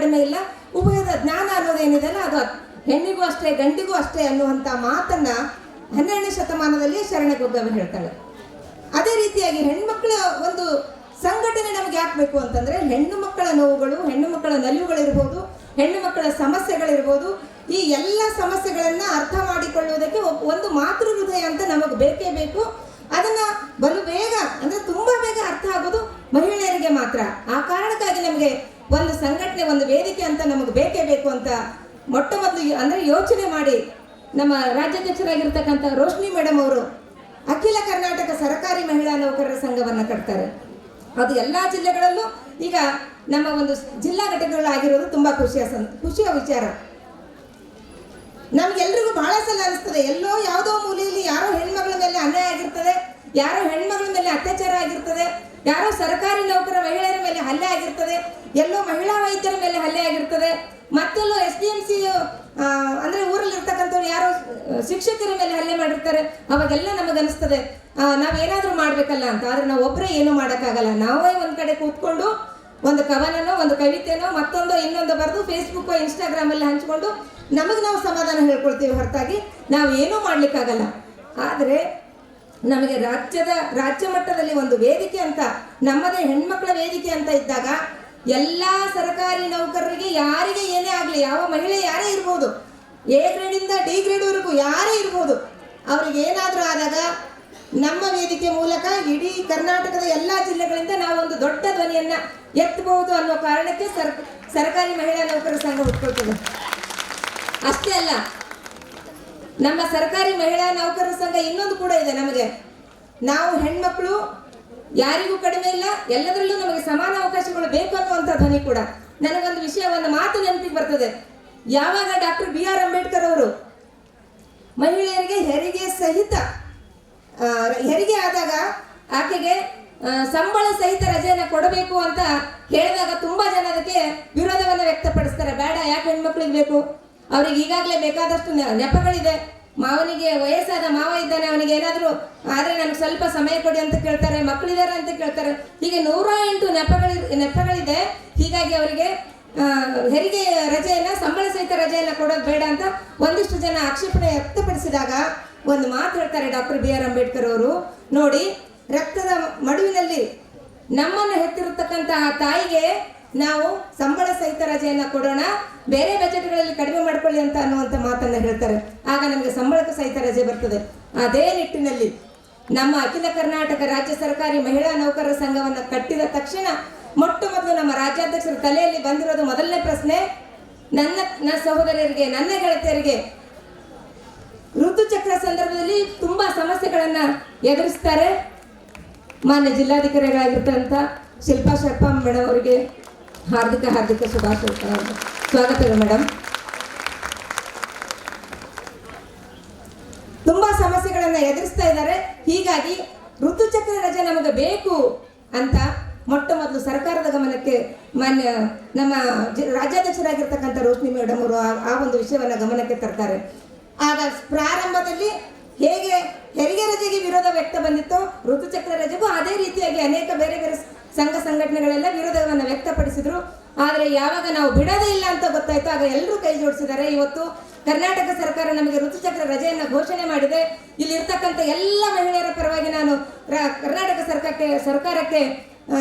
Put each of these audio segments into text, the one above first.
ಕಡಿಮೆ ಇಲ್ಲ, ಉಭಯದ ಜ್ಞಾನ ಅನ್ನೋದೇನಿದೆಯಲ್ಲ ಅದು ಹೆಣ್ಣಿಗೂ ಅಷ್ಟೇ ಗಂಡಿಗೂ ಅಷ್ಟೇ ಅನ್ನುವಂಥ ಮಾತನ್ನ 12ನೇ ಶತಮಾನದಲ್ಲಿ ಶರಣಗೊಗ್ಗವ ಹೇಳ್ತಾಳೆ. ಅದೇ ರೀತಿಯಾಗಿ ಹೆಣ್ಮಕ್ಳ ಒಂದು ಸಂಘಟನೆ ನಮಗೆ ಯಾಕಬೇಕು ಅಂತಂದ್ರೆ, ಹೆಣ್ಣು ಮಕ್ಕಳ ನೋವುಗಳು, ಹೆಣ್ಣು ಮಕ್ಕಳ ನಲಿವುಗಳಿರ್ಬೋದು, ಹೆಣ್ಣು ಮಕ್ಕಳ ಸಮಸ್ಯೆಗಳಿರ್ಬೋದು, ಈ ಎಲ್ಲ ಸಮಸ್ಯೆಗಳನ್ನ ಅರ್ಥ ಮಾಡಿಕೊಳ್ಳುವುದಕ್ಕೆ ಒಂದು ಮಾತೃ ಹೃದಯ ಅಂತ ನಮಗೆ ಬೇಕೇ ಬೇಕು. ಅದನ್ನ ಬಲು ಬೇಗ ಅಂದ್ರೆ ತುಂಬಾ ಬೇಗ ಅರ್ಥ ಆಗೋದು ಮಹಿಳೆಯರಿಗೆ ಮಾತ್ರ. ಆ ಕಾರಣಕ್ಕಾಗಿ ನಮಗೆ ಒಂದು ಸಂಘಟನೆ, ಒಂದು ವೇದಿಕೆ ಅಂತ ನಮಗೆ ಬೇಕೇ ಬೇಕು ಅಂತ ಮೊಟ್ಟ ಮೊದಲು ಅಂದ್ರೆ ಯೋಚನೆ ಮಾಡಿ ನಮ್ಮ ರಾಜ್ಯಾಧ್ಯಕ್ಷರಾಗಿರ್ತಕ್ಕಂಥ ರೋಶ್ನಿ ಮೇಡಮ್ ಅವರು ಅಖಿಲ ಕರ್ನಾಟಕ ಸರ್ಕಾರಿ ಮಹಿಳಾ ನೌಕರರ ಸಂಘವನ್ನ ಕಟ್ತಾರೆ. ಅದು ಎಲ್ಲಾ ಜಿಲ್ಲೆಗಳಲ್ಲೂ ಈಗ ನಮ್ಮ ಒಂದು ಜಿಲ್ಲಾ ಘಟಕಗಳಾಗಿರೋದು ತುಂಬಾ ಖುಷಿಯ ವಿಚಾರ. ನಮ್ಗೆಲ್ರಿಗೂ ಬಹಳ ಸಲ ಅನಿಸ್ತದೆ, ಎಲ್ಲೋ ಯಾವುದೋ ಮೂಲೆಯಲ್ಲಿ ಯಾರೋ ಹೆಣ್ಮಗಳ ಮೇಲೆ ಅನ್ಯಾಯ ಆಗಿರ್ತದೆ, ಯಾರೋ ಹೆಣ್ಮಗಳ ಮೇಲೆ ಅತ್ಯಾಚಾರ ಆಗಿರ್ತದೆ, ಯಾರೋ ಸರ್ಕಾರಿ ನೌಕರ ಮಹಿಳೆಯರ ಮೇಲೆ ಹಲ್ಲೆ ಆಗಿರ್ತದೆ, ಎಲ್ಲೋ ಮಹಿಳಾ ವೈದ್ಯರ ಮೇಲೆ ಹಲ್ಲೆ ಆಗಿರ್ತದೆ, ಮತ್ತೆಲ್ಲೋ SDMC ಅಂದ್ರೆ ಊರಲ್ಲಿ ಇರ್ತಕ್ಕಂಥವ್ರು ಯಾರೋ ಶಿಕ್ಷಕರ ಮೇಲೆ ಹಲ್ಲೆ ಮಾಡಿರ್ತಾರೆ. ಅವಾಗೆಲ್ಲ ನಮಗನಿಸ್ತದೆ ನಾವೇನಾದ್ರೂ ಮಾಡ್ಬೇಕಲ್ಲ ಅಂತ. ಆದ್ರೆ ನಾವು ಒಬ್ಬರೇ ಏನೂ ಮಾಡೋಕ್ಕಾಗಲ್ಲ. ನಾವೇ ಒಂದ್ ಕಡೆ ಕೂತ್ಕೊಂಡು ಒಂದು ಕವನನೋ ಒಂದು ಕವಿತೆನೋ ಮತ್ತೊಂದು ಇನ್ನೊಂದು ಬರೆದು ಫೇಸ್ಬುಕ್ ಇನ್ಸ್ಟಾಗ್ರಾಮ್ ಅಲ್ಲಿ ಹಂಚ್ಕೊಂಡು ನಮಗೆ ನಾವು ಸಮಾಧಾನ ಹೇಳ್ಕೊಳ್ತೀವಿ ಹೊರತಾಗಿ ನಾವು ಏನೂ ಮಾಡ್ಲಿಕ್ಕಾಗಲ್ಲ. ಆದರೆ ನಮಗೆ ರಾಜ್ಯ ಮಟ್ಟದಲ್ಲಿ ಒಂದು ವೇದಿಕೆ ಅಂತ, ನಮ್ಮದೇ ಹೆಣ್ಮಕ್ಳ ವೇದಿಕೆ ಅಂತ ಇದ್ದಾಗ ಎಲ್ಲ ಸರ್ಕಾರಿ ನೌಕರರಿಗೆ ಯಾರಿಗೆ ಏನೇ ಆಗಲಿ, ಯಾವ ಮಹಿಳೆ ಯಾರೇ ಇರ್ಬೋದು, A ಗ್ರೇಡಿಂದ D ಗ್ರೇಡ್ವರೆಗೂ ಯಾರೇ ಇರ್ಬೋದು, ಅವ್ರಿಗೆ ಏನಾದರೂ ಆದಾಗ ನಮ್ಮ ವೇದಿಕೆ ಮೂಲಕ ಇಡೀ ಕರ್ನಾಟಕದ ಎಲ್ಲ ಜಿಲ್ಲೆಗಳಿಂದ ನಾವು ಒಂದು ದೊಡ್ಡ ಧ್ವನಿಯನ್ನ ಎತ್ತಬಹುದು ಅನ್ನೋ ಕಾರಣಕ್ಕೆ ಸರ್ಕಾರಿ ಮಹಿಳಾ ನೌಕರರ ಸಂಘ ಹುಟ್ಕೊಳ್ತದೆ. ಅಷ್ಟೇ ಅಲ್ಲ, ನಮ್ಮ ಸರ್ಕಾರಿ ಮಹಿಳಾ ನೌಕರರ ಸಂಘ ಇನ್ನೊಂದು ಕೂಡ ಇದೆ ನಮಗೆ. ನಾವು ಹೆಣ್ಮಕ್ಳು ಯಾರಿಗೂ ಕಡಿಮೆ ಇಲ್ಲ, ಎಲ್ಲದರಲ್ಲೂ ನಮಗೆ ಸಮಾನ ಅವಕಾಶಗಳು ಬೇಕು ಅನ್ನುವಂಥ ಧ್ವನಿ ಕೂಡ. ನನಗೊಂದು ವಿಷಯ, ಒಂದು ಮಾತು ನೆನಪಿಗೆ ಬರ್ತದೆ. ಯಾವಾಗ ಡಾಕ್ಟರ್ BR ಅಂಬೇಡ್ಕರ್ ಅವರು ಮಹಿಳೆಯರಿಗೆ ಹೆರಿಗೆ ಸಹಿತ ಹೆರಿಗೆ ಆದಾಗ ಆಕೆಗೆ ಸಂಬಳ ಸಹಿತ ರಜೆಯನ್ನು ಕೊಡಬೇಕು ಅಂತ ಹೇಳಿದಾಗ ತುಂಬಾ ಜನ ಅದಕ್ಕೆ ವಿರೋಧವನ್ನು ವ್ಯಕ್ತಪಡಿಸ್ತಾರೆ. ಬೇಡ, ಯಾಕೆ ಹೆಣ್ಮಕ್ಳಿಗೆ ಬೇಕು, ಅವ್ರಿಗೆ ಈಗಾಗಲೇ ಬೇಕಾದಷ್ಟು ನೆಪಗಳಿದೆ, ಮಾವನಿಗೆ ವಯಸ್ಸಾದ ಮಾವ ಇದ್ದಾನೆ, ಅವನಿಗೆ ಏನಾದರೂ ಆದರೆ ನನಗೆ ಸ್ವಲ್ಪ ಸಮಯ ಕೊಡಿ ಅಂತ ಕೇಳ್ತಾರೆ, ಮಕ್ಕಳಿದ್ದಾರೆ ಅಂತ ಕೇಳ್ತಾರೆ. ಹೀಗೆ 108 ನೆಪಗಳಿದೆ. ಹೀಗಾಗಿ ಅವರಿಗೆ ಹೆರಿಗೆ ರಜೆಯನ್ನ, ಸಂಬಳ ಸಹಿತ ರಜೆಯನ್ನ ಕೊಡೋದು ಬೇಡ ಅಂತ ಒಂದಿಷ್ಟು ಜನ ಆಕ್ಷೇಪಣೆ ವ್ಯಕ್ತಪಡಿಸಿದಾಗ ಒಂದು ಮಾತು ಹೇಳ್ತಾರೆ ಡಾಕ್ಟರ್ BR ಅಂಬೇಡ್ಕರ್ ಅವರು. ನೋಡಿ, ರಕ್ತದ ಮಡುವಿನಲ್ಲಿ ನಮ್ಮನ್ನು ಹೆತ್ತಿರತಕ್ಕಂತಹ ತಾಯಿಗೆ ನಾವು ಸಂಬಳ ಸಹಿತ ರಜೆಯನ್ನ ಕೊಡೋಣ, ಬೇರೆ ಬಜೆಟ್ಗಳಲ್ಲಿ ಕಡಿಮೆ ಮಾಡ್ಕೊಳ್ಳಿ ಅಂತ ಅನ್ನುವಂಥ ಮಾತನ್ನ ಹೇಳ್ತಾರೆ. ಆಗ ನಮಗೆ ಸಂಬಳಕ್ಕೆ ಸಹಿತ ರಜೆ ಬರ್ತದೆ. ಅದೇ ನಿಟ್ಟಿನಲ್ಲಿ ನಮ್ಮ ಅಖಿಲ ಕರ್ನಾಟಕ ರಾಜ್ಯ ಸರ್ಕಾರಿ ಮಹಿಳಾ ನೌಕರರ ಸಂಘವನ್ನು ಕಟ್ಟಿದ ತಕ್ಷಣ ಮೊಟ್ಟ ಮೊದಲು ನಮ್ಮ ರಾಜ್ಯಾಧ್ಯಕ್ಷರ ತಲೆಯಲ್ಲಿ ಬಂದಿರೋದು ಮೊದಲನೇ ಪ್ರಶ್ನೆ, ನನ್ನ ಸಹೋದರರಿಗೆ, ನನ್ನ ಗೆಳತಿಯರಿಗೆ ಋತುಚಕ್ರ ಸಂದರ್ಭದಲ್ಲಿ ತುಂಬಾ ಸಮಸ್ಯೆಗಳನ್ನ ಎದುರಿಸ್ತಾರೆ. ಮಾನ್ಯ ಜಿಲ್ಲಾಧಿಕಾರಿಗಳಾಗಿರ್ತಂತ ಶಿಲ್ಪಾ ಶರ್ಪಾ ಮೇಡಮ್ ಅವರಿಗೆ ಹಾರ್ದಿಕ ಸ್ವಾಗತ ಮೇಡಮ್. ತುಂಬಾ ಸಮಸ್ಯೆಗಳನ್ನ ಎದುರಿಸ್ತಾ ಇದ್ದಾರೆ. ಹೀಗಾಗಿ ಋತುಚಕ್ರ ರಜೆ ನಮಗೆ ಬೇಕು ಅಂತ ಮೊಟ್ಟ ಮೊದಲು ಸರ್ಕಾರದ ಗಮನಕ್ಕೆ ಮಾನ್ಯ ನಮ್ಮ ರಾಜ್ಯಾಧ್ಯಕ್ಷರಾಗಿರ್ತಕ್ಕಂಥ ರೋಶ್ನಿ ಮೇಡಮ್ ಅವರು ಆ ಒಂದು ವಿಷಯವನ್ನ ಗಮನಕ್ಕೆ ತರ್ತಾರೆ. ಆಗ ಪ್ರಾರಂಭದಲ್ಲಿ ಹೇಗೆ ಹೆರಿಗೆ ರಜೆಗೆ ವಿರೋಧ ವ್ಯಕ್ತ ಬಂದಿತ್ತು, ಋತುಚಕ್ರ ರಜೆಗೂ ಅದೇ ರೀತಿಯಾಗಿ ಅನೇಕ ಬೇರೆ ಬೇರೆ ಸಂಘ ಸಂಘಟನೆಗಳೆಲ್ಲ ವಿರೋಧವನ್ನು ವ್ಯಕ್ತಪಡಿಸಿದ್ರು. ಆದರೆ ಯಾವಾಗ ನಾವು ಬಿಡೋದೇ ಇಲ್ಲ ಅಂತ ಗೊತ್ತಾಯ್ತು, ಆಗ ಎಲ್ಲರೂ ಕೈ ಜೋಡಿಸಿದ್ದಾರೆ. ಇವತ್ತು ಕರ್ನಾಟಕ ಸರ್ಕಾರ ನಮಗೆ ಋತುಚಕ್ರ ರಜೆಯನ್ನು ಘೋಷಣೆ ಮಾಡಿದೆ. ಇಲ್ಲಿ ಇರ್ತಕ್ಕಂಥ ಎಲ್ಲ ಮಹಿಳೆಯರ ಪರವಾಗಿ ನಾನು ಕರ್ನಾಟಕ ಸರ್ಕಾರಕ್ಕೆ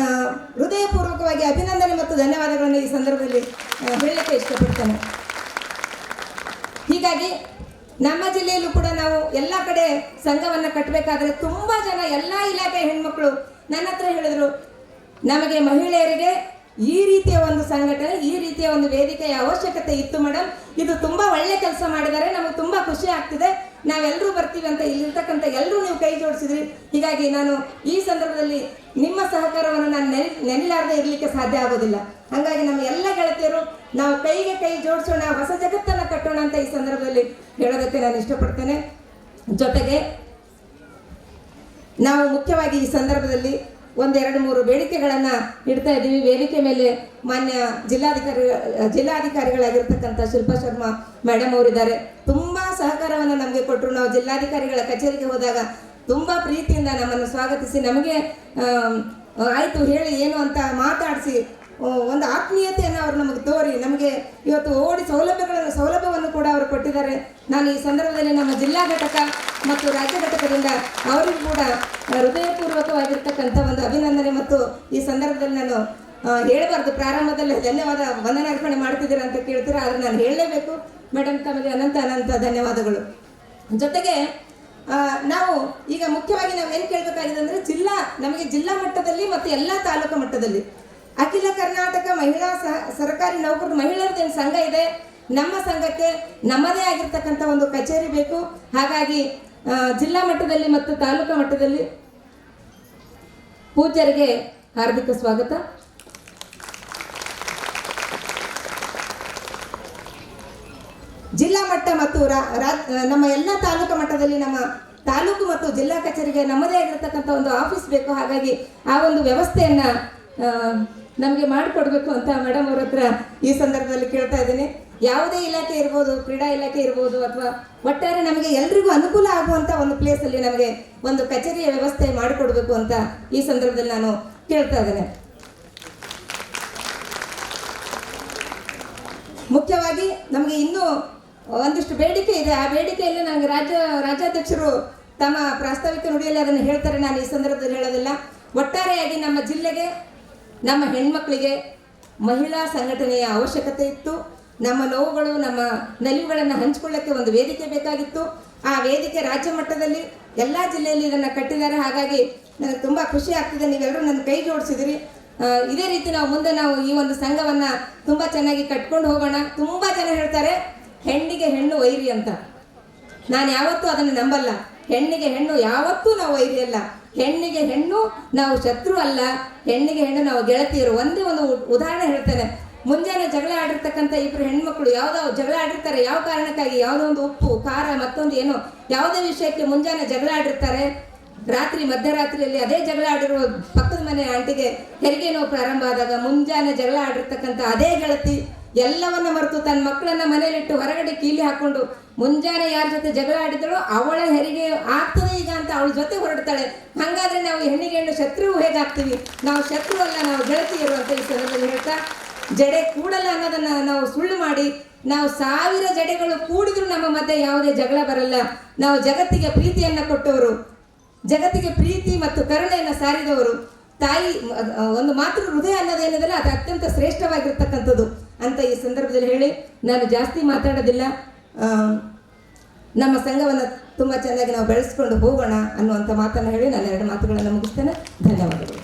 ಹೃದಯಪೂರ್ವಕವಾಗಿ ಅಭಿನಂದನೆ ಮತ್ತು ಧನ್ಯವಾದಗಳನ್ನು ಈ ಸಂದರ್ಭದಲ್ಲಿ ಹೇಳಲಿಕ್ಕೆ ಇಷ್ಟಪಡ್ತೇನೆ. ಹೀಗಾಗಿ ನಮ್ಮ ಜಿಲ್ಲೆಯಲ್ಲೂ ಕೂಡ ನಾವು ಎಲ್ಲ ಕಡೆ ಸಂಘವನ್ನು ಕಟ್ಟಬೇಕಾದ್ರೆ ತುಂಬಾ ಜನ ಎಲ್ಲ ಇಲಾಖೆ ಹೆಣ್ಮಕ್ಳು ನನ್ನ ಹತ್ರ ಹೇಳಿದ್ರು, ನಮಗೆ ಮಹಿಳೆಯರಿಗೆ ಈ ರೀತಿಯ ಒಂದು ಸಂಘಟನೆ, ಈ ರೀತಿಯ ಒಂದು ವೇದಿಕೆಯ ಅವಶ್ಯಕತೆ ಇತ್ತು ಮೇಡಮ್, ಇದು ತುಂಬಾ ಒಳ್ಳೆ ಕೆಲಸ ಮಾಡಿದ್ದಾರೆ, ನಮಗೆ ತುಂಬಾ ಖುಷಿ ಆಗ್ತಿದೆ, ನಾವೆಲ್ಲರೂ ಬರ್ತೀವಿ ಅಂತ ಇಲ್ಲಿರ್ತಕ್ಕಂಥ ಎಲ್ಲರೂ ನೀವು ಕೈ ಜೋಡಿಸಿದ್ರಿ. ಹೀಗಾಗಿ ನಾನು ಈ ಸಂದರ್ಭದಲ್ಲಿ ನಿಮ್ಮ ಸಹಕಾರವನ್ನು ನಾನು ನೆನಲಾರದೆ ಇರಲಿಕ್ಕೆ ಸಾಧ್ಯ ಆಗೋದಿಲ್ಲ. ಹಾಗಾಗಿ ನಮ್ಮ ಎಲ್ಲ ಗೆಳತಿಯರು ನಾವು ಕೈಗೆ ಕೈ ಜೋಡಿಸೋಣ, ಹೊಸ ಜಗತ್ತನ್ನು ಕಟ್ಟೋಣ ಅಂತ ಈ ಸಂದರ್ಭದಲ್ಲಿ ಹೇಳೋದಕ್ಕೆ ನಾನು ಇಷ್ಟಪಡ್ತೇನೆ. ಜೊತೆಗೆ ನಾವು ಮುಖ್ಯವಾಗಿ ಈ ಸಂದರ್ಭದಲ್ಲಿ 1-2-3 ಬೇಡಿಕೆಗಳನ್ನು ಇಡ್ತಾ ಇದ್ದೀವಿ. ವೇದಿಕೆ ಮೇಲೆ ಮಾನ್ಯ ಜಿಲ್ಲಾಧಿಕಾರಿಗಳಾಗಿರ್ತಕ್ಕಂಥ ಶಿಲ್ಪಾ ಶರ್ಮಾ ಮೇಡಮ್ ಅವರಿದ್ದಾರೆ. ತುಂಬಾ ಸಹಕಾರವನ್ನು ನಮಗೆ ಕೊಟ್ಟರು. ನಾವು ಜಿಲ್ಲಾಧಿಕಾರಿಗಳ ಕಚೇರಿಗೆ ಹೋದಾಗ ತುಂಬಾ ಪ್ರೀತಿಯಿಂದ ನಮ್ಮನ್ನು ಸ್ವಾಗತಿಸಿ, ನಮಗೆ ಆಯ್ತು ಹೇಳಿ ಏನು ಅಂತ ಮಾತಾಡಿಸಿ ಒಂದು ಆತ್ಮೀಯತೆಯನ್ನು ಅವರು ನಮಗೆ ತೋರಿ ನಮಗೆ ನಮಗೆ ಇವತ್ತು ಓಡಿ ಸೌಲಭ್ಯವನ್ನು ಕೂಡ ಅವರು ಕೊಟ್ಟಿದ್ದಾರೆ. ನಾನು ಈ ಸಂದರ್ಭದಲ್ಲಿ ನಮ್ಮ ಜಿಲ್ಲಾ ಘಟಕ ಮತ್ತು ರಾಜ್ಯ ಘಟಕದಿಂದ ಅವರಿಗೂ ಕೂಡ ಹೃದಯಪೂರ್ವಕವಾಗಿರ್ತಕ್ಕಂಥ ಒಂದು ಅಭಿನಂದನೆ ಮತ್ತು ಈ ಸಂದರ್ಭದಲ್ಲಿ ನಾನು ಹೇಳಬಾರ್ದು, ಪ್ರಾರಂಭದಲ್ಲಿ ಧನ್ಯವಾದ ವಂದನೆ ಅರ್ಪಣೆ ಮಾಡ್ತಿದ್ದೀರಾ ಅಂತ ಕೇಳ್ತೀರಾ, ಆದರೆ ನಾನು ಹೇಳಲೇಬೇಕು ಮೇಡಮ್. ತಮಗೆ ಅನಂತ ಅನಂತ ಧನ್ಯವಾದಗಳು. ಜೊತೆಗೆ ನಾವು ಈಗ ಮುಖ್ಯವಾಗಿ ನಾವು ಏನು ಕೇಳಬೇಕಾಗಿದೆ ಅಂದರೆ ನಮಗೆ ಜಿಲ್ಲಾ ಮಟ್ಟದಲ್ಲಿ ಮತ್ತು ಎಲ್ಲ ತಾಲೂಕು ಮಟ್ಟದಲ್ಲಿ ಅಖಿಲ ಕರ್ನಾಟಕ ಮಹಿಳಾ ಸರ್ಕಾರಿ ನೌಕರರು ಮಹಿಳೆಯರದೇನು ಸಂಘ ಇದೆ, ನಮ್ಮ ಸಂಘಕ್ಕೆ ನಮ್ಮದೇ ಆಗಿರ್ತಕ್ಕಂಥ ಒಂದು ಕಚೇರಿ ಬೇಕು. ಹಾಗಾಗಿ ಜಿಲ್ಲಾ ಮಟ್ಟದಲ್ಲಿ ಮತ್ತು ತಾಲೂಕು ಮಟ್ಟದಲ್ಲಿ ಪೂಜ್ಯರಿಗೆ ಹಾರ್ದಿಕ ಸ್ವಾಗತ. ಜಿಲ್ಲಾ ಮಟ್ಟ ಮತ್ತು ನಮ್ಮ ಎಲ್ಲ ತಾಲೂಕು ಮಟ್ಟದಲ್ಲಿ ನಮ್ಮ ತಾಲೂಕು ಮತ್ತು ಜಿಲ್ಲಾ ಕಚೇರಿಗೆ ನಮ್ಮದೇ ಆಗಿರ್ತಕ್ಕಂಥ ಒಂದು ಆಫೀಸ್ ಬೇಕು. ಹಾಗಾಗಿ ಆ ಒಂದು ವ್ಯವಸ್ಥೆಯನ್ನು ನಮಗೆ ಮಾಡಿಕೊಡ್ಬೇಕು ಅಂತ ಮೇಡಮ್ ಅವ್ರ ಹತ್ರ ಈ ಸಂದರ್ಭದಲ್ಲಿ ಕೇಳ್ತಾ ಇದ್ದೀನಿ. ಯಾವುದೇ ಇಲಾಖೆ ಇರ್ಬೋದು, ಕ್ರೀಡಾ ಇಲಾಖೆ ಇರ್ಬೋದು, ಅಥವಾ ಒಟ್ಟಾರೆ ನಮಗೆ ಎಲ್ರಿಗೂ ಅನುಕೂಲ ಆಗುವಂಥ ಒಂದು ಪ್ಲೇಸಲ್ಲಿ ನಮಗೆ ಒಂದು ಕಚೇರಿಯ ವ್ಯವಸ್ಥೆ ಮಾಡಿಕೊಡ್ಬೇಕು ಅಂತ ಈ ಸಂದರ್ಭದಲ್ಲಿ ನಾನು ಕೇಳ್ತಾ ಇದ್ದೇನೆ. ಮುಖ್ಯವಾಗಿ ನಮಗೆ ಇನ್ನೂ ಒಂದಿಷ್ಟು ಬೇಡಿಕೆ ಇದೆ. ಆ ಬೇಡಿಕೆಯಲ್ಲಿ ನನಗೆ ರಾಜ್ಯಾಧ್ಯಕ್ಷರು ತಮ್ಮ ಪ್ರಾಸ್ತಾವಿಕ ನುಡಿಯಲ್ಲಿ ಅದನ್ನು ಹೇಳ್ತಾರೆ, ನಾನು ಈ ಸಂದರ್ಭದಲ್ಲಿ ಹೇಳೋದಿಲ್ಲ. ಒಟ್ಟಾರೆಯಾಗಿ ನಮ್ಮ ಜಿಲ್ಲೆಗೆ, ನಮ್ಮ ಹೆಣ್ಮಕ್ಳಿಗೆ ಮಹಿಳಾ ಸಂಘಟನೆಯ ಅವಶ್ಯಕತೆ ಇತ್ತು. ನಮ್ಮ ನೋವುಗಳು, ನಮ್ಮ ನಲಿವುಗಳನ್ನು ಹಂಚಿಕೊಳ್ಳಕ್ಕೆ ಒಂದು ವೇದಿಕೆ ಬೇಕಾಗಿತ್ತು. ಆ ವೇದಿಕೆ ರಾಜ್ಯ ಮಟ್ಟದಲ್ಲಿ ಎಲ್ಲ ಜಿಲ್ಲೆಯಲ್ಲಿ ಇದನ್ನು ಕಟ್ಟಿದ್ದಾರೆ. ಹಾಗಾಗಿ ನನಗೆ ತುಂಬ ಖುಷಿ ಆಗ್ತಿದೆ, ನೀವೆಲ್ಲರೂ ನನ್ನ ಕೈ ಜೋಡಿಸಿದಿರಿ. ಇದೇ ರೀತಿ ಮುಂದೆ ನಾವು ಈ ಒಂದು ಸಂಘವನ್ನು ತುಂಬ ಚೆನ್ನಾಗಿ ಕಟ್ಕೊಂಡು ಹೋಗೋಣ. ತುಂಬ ಜನ ಹೇಳ್ತಾರೆ ಹೆಣ್ಣಿಗೆ ಹೆಣ್ಣು ವೈರಿ ಅಂತ. ನಾನು ಯಾವತ್ತೂ ಅದನ್ನು ನಂಬಲ್ಲ. ಹೆಣ್ಣಿಗೆ ಹೆಣ್ಣು ಯಾವತ್ತೂ ನಾವು ವೈರಿ ಅಲ್ಲ. ಹೆಣ್ಣಿಗೆ ಹೆಣ್ಣು ನಾವು ಶತ್ರು ಅಲ್ಲ, ಹೆಣ್ಣಿಗೆ ಹೆಣ್ಣು ನಾವು ಗೆಳತಿಯರು. ಒಂದೇ ಒಂದು ಉದಾಹರಣೆ ಹೇಳ್ತೇನೆ. ಮುಂಜಾನೆ ಜಗಳ ಆಡಿರ್ತಕ್ಕಂಥ ಇಬ್ಬರು ಹೆಣ್ಮಕ್ಳು ಯಾವುದೋ ಜಗಳ ಆಡಿರ್ತಾರೆ, ಯಾವ ಕಾರಣಕ್ಕಾಗಿ, ಯಾವುದೋ ಒಂದು ಉಪ್ಪು ಖಾರ ಮತ್ತೊಂದು ಏನೋ ಯಾವುದೇ ವಿಷಯಕ್ಕೆ ಮುಂಜಾನೆ ಜಗಳ ಆಡಿರ್ತಾರೆ. ಮಧ್ಯರಾತ್ರಿಯಲ್ಲಿ ಅದೇ ಜಗಳ ಆಡಿರುವ ಪಕ್ಕದ ಮನೆ ಆಂಟಿಗೆ ಹೆರಿಗೆ ನೋವು ಪ್ರಾರಂಭ ಆದಾಗ ಮುಂಜಾನೆ ಜಗಳ ಆಡಿರ್ತಕ್ಕಂಥ ಅದೇ ಗೆಳತಿ ಎಲ್ಲವನ್ನ ಮರೆತು ತನ್ನ ಮಕ್ಕಳನ್ನ ಮನೆಯಲ್ಲಿಟ್ಟು ಹೊರಗಡೆ ಕೀಲಿ ಹಾಕೊಂಡು ಮುಂಜಾನೆ ಯಾರ ಜೊತೆ ಜಗಳ ಆಡಿದಳೋ ಅವಳ ಹೆರಿಗೆ ಆಗ್ತದೆ ಈಗ ಅಂತ ಅವಳ ಜೊತೆ ಹೊರಡ್ತಾಳೆ. ಹಾಗಾದ್ರೆ ನಾವು ಹೆಣ್ಣಿಗೆ ಹೆಣ್ಣು ಶತ್ರು ಹೇಗಾಗ್ತೀವಿ? ನಾವು ಶತ್ರು ಅಲ್ಲ, ನಾವು ಗೆಳತಿಯರು ಅಂತ ಈ ಸಂದರ್ಭದಲ್ಲಿ ಹೇಳ್ತಾ, ಜಡೆ ಕೂಡಲ್ಲ ಅನ್ನೋದನ್ನ ನಾವು ಸುಳ್ಳು ಮಾಡಿ ನಾವು 1000 ಜಡೆಗಳು ಕೂಡಿದ್ರು ನಮ್ಮ ಮಧ್ಯೆ ಯಾವುದೇ ಜಗಳ ಬರಲ್ಲ. ನಾವು ಜಗತ್ತಿಗೆ ಪ್ರೀತಿಯನ್ನ ಕೊಟ್ಟವರು, ಜಗತ್ತಿಗೆ ಪ್ರೀತಿ ಮತ್ತು ಕರುಣೆಯನ್ನು ಸಾರಿದವರು. ತಾಯಿ ಒಂದು ಮಾತೃ ಹೃದಯ ಅನ್ನೋದೇನಿದೆಯಲ್ಲ ಅದು ಅತ್ಯಂತ ಶ್ರೇಷ್ಠವಾಗಿರ್ತಕ್ಕಂಥದ್ದು ಅಂತ ಈ ಸಂದರ್ಭದಲ್ಲಿ ಹೇಳಿ ನಾನು ಜಾಸ್ತಿ ಮಾತಾಡೋದಿಲ್ಲ. ನಮ್ಮ ಸಂಘವನ್ನು ತುಂಬ ಚೆನ್ನಾಗಿ ನಾವು ಬೆಳೆಸ್ಕೊಂಡು ಹೋಗೋಣ ಅನ್ನುವಂಥ ಮಾತನ್ನು ಹೇಳಿ ನಾನು 2 ಮಾತುಗಳನ್ನು ಮುಗಿಸ್ತೇನೆ. ಧನ್ಯವಾದಗಳು.